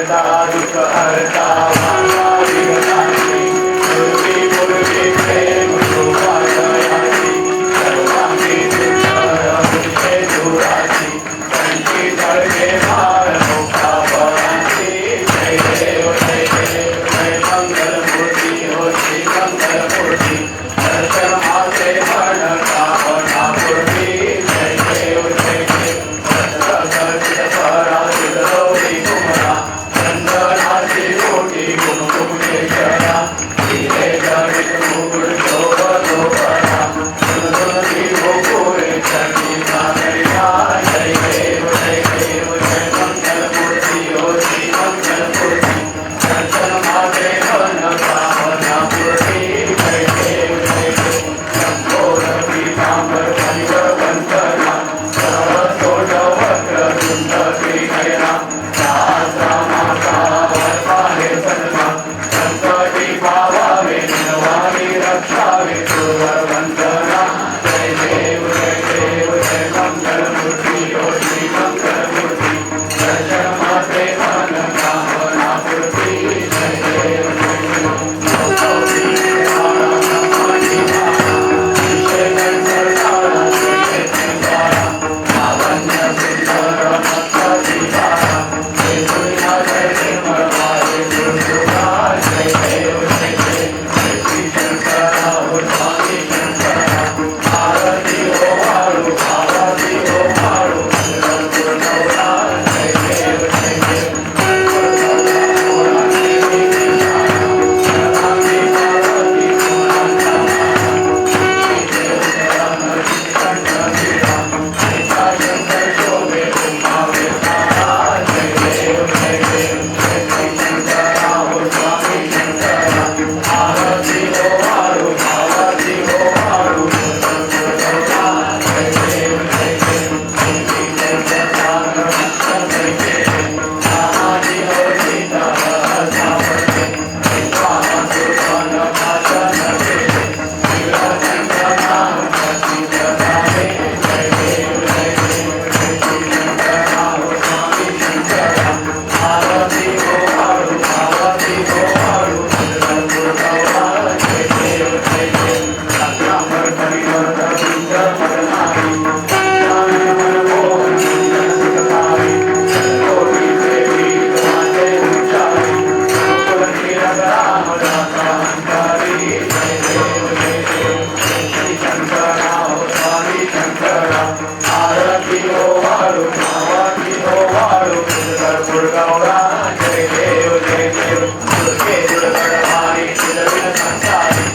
करता दुःख हरता माता विघ्नाची पूर्वी पूर्वी प्रेम शोभायाची सर्वांगी सुंदर मुझे दुराची कंठी जळके माळ मोठा पराची जय देव जय देव जय मंगल मूर्ती हो श्री मंगल मूर्ती दर्शन माते मन कामना पूर्ती जय देव जय देव सर्वकर्षित पराजित गौरी कुमरा चंदनाची कोटी कुमकुम केशरा हिरे जडित मुकुट शोभतो परा सुंदरी गोकुळे चंडी सागरिया जय देव जय देव जय मंगल मूर्ती हो श्री मंगल मूर्ती दर्शन माते मन कामना पूर्ती जय देव जय देव शंभोर पीतांबर परिवर वंदना सहस्रोज वक्र सुंदरी नयना सहस्रा माता वरपाले सन्ना संकटी पावावे निर्वाणी रक्षावे सुरवर वंदना जय देव जय देव जय मंगल मूर्ती हो श्री मंगल मूर्ती दर्शन माते मन कामना पूर्ती जय देव जय देव गौरी देवाला ब्रह्माची माला विषय कंठधारा श्री सिंगारा लावण्य सुंदर मत्स्याची धारा जय सुरिया जय निर्मळ वारे सुरसुरा जय देव जय देव जय श्री शंकरा हो स्वामी शंकरा आरती हो वाळू आरती हो वाळू पंढरपूर नवरा जय देव जय देव शंकराची पार्वती पुराणा शंकर शोभे उमावे तारा जय देव जय देव जय श्री शंकरा हो स्वामी शंकरा आरती हो वाळू आरती हो वाळू पंढरपूर नवरा जय देव जय देव श्री शंकरानंद जय रामाजी हो सीता सावरते विश्वासुरवन भाषण केले शिवशंकर नाम प्रसिद्ध झाले जय देव जय देव जय श्री शंकरा हो स्वामी शंकरा आरती हो वाळू आरती हो वाळू पंढरपूर नवरा जय देव जय देव अकरांबर परिवर्तन सुंदर मदनारी ज्ञान मनमोहन सुंदर सुखकारी कोटी देवी तुम्हारे उच्चारी गोकुलनी राम दाता अंकारी जय देव जय देव जय श्री शंकरा हो स्वामी शंकरा आरती हो वाळू आरती हो वाळू पंढरपूर गौरा जय देव जय देव दुर्गे दुर्गढवारी सुदर्शन संसारी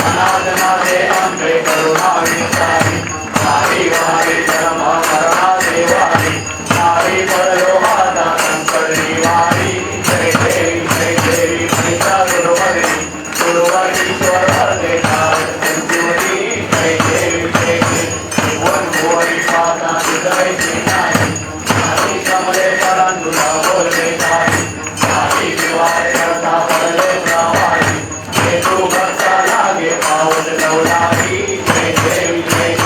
अनाथ नाथे अंबे करुणा विचारी सारी वारी जन्म मरणा देवारी सारी परलोहाता संकट निवारी जय देवी महिषासुरमर्दिनी सुरवरीश्वर वरदे काल संजीवनी जय देवी जय देवी भुवन भुवनी माता हृदय श्रीनाथी सारी कमले परांदुला बोलते सारी सारी विवाह करता पडले प्रवाही हेतू भक्ता लागे पावत लवलाही जय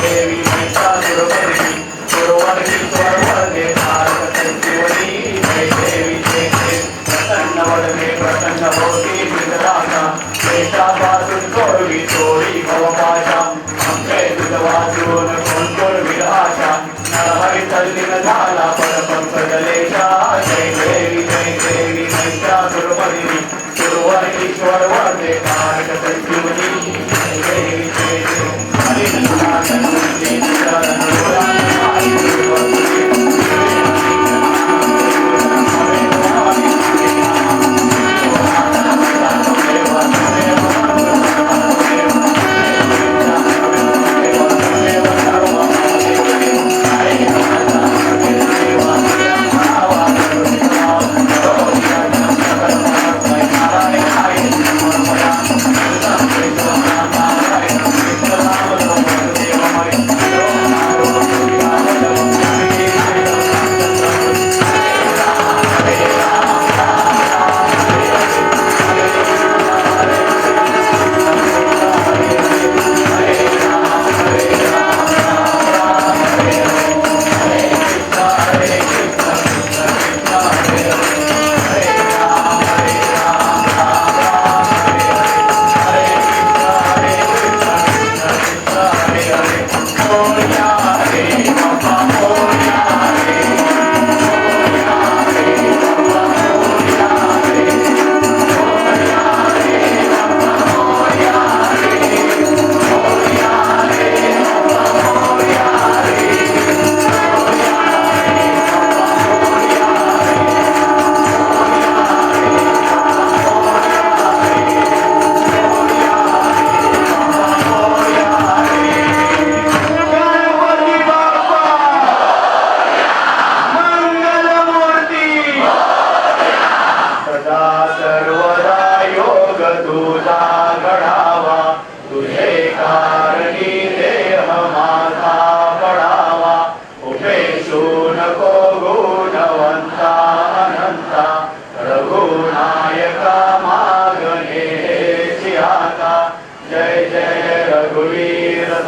देवी महिषासुरमर्दिनी सुरवरीश्वर वरदे काल संजीवनी जय देवी जय देवी प्रसन्न वदने प्रसन्न होती विदरासा देशापासून कोरवी चोरी भवपाशा आमचे दूध वाचून कोण कोरवी आशा नरहरी तल्लीन झाला परपंकजलेशा जय देवी महिषासुरमर्दिनी सुरवरीश्वर वरदे कारक संजीवनी जय देवी हरी नाथ नंदी चरण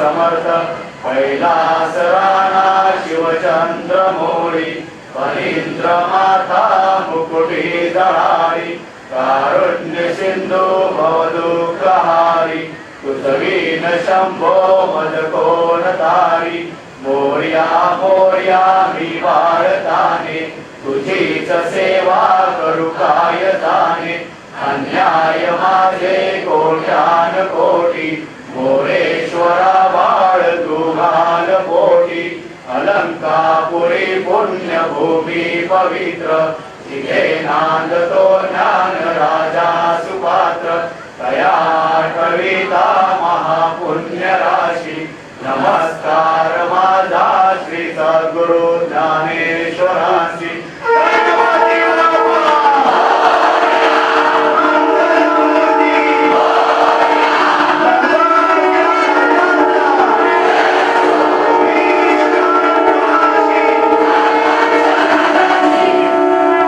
समर्थ कैलास राणा शिवचंद्र मोरी फणींद्र माता मुकुटी दळारी कारुण्य सिंधू भवदुःखहारी तुझवीन शंभो मदकोन तारी मोर्या मोर्या मी वाळताने तुझीच सेवा करू काय जाणे अन्याय माझे कोट्यान कोटी मोरेश्वरा बाळ तुघाल पोटी अलंकापुरी पुण्यभूमी पवित्र तिघे नांदतो ज्ञान राजा सुपात्र तया कविता महापुण्य राशी नमस्कार माझा श्री सद्गुरु ज्ञानेश्वरांची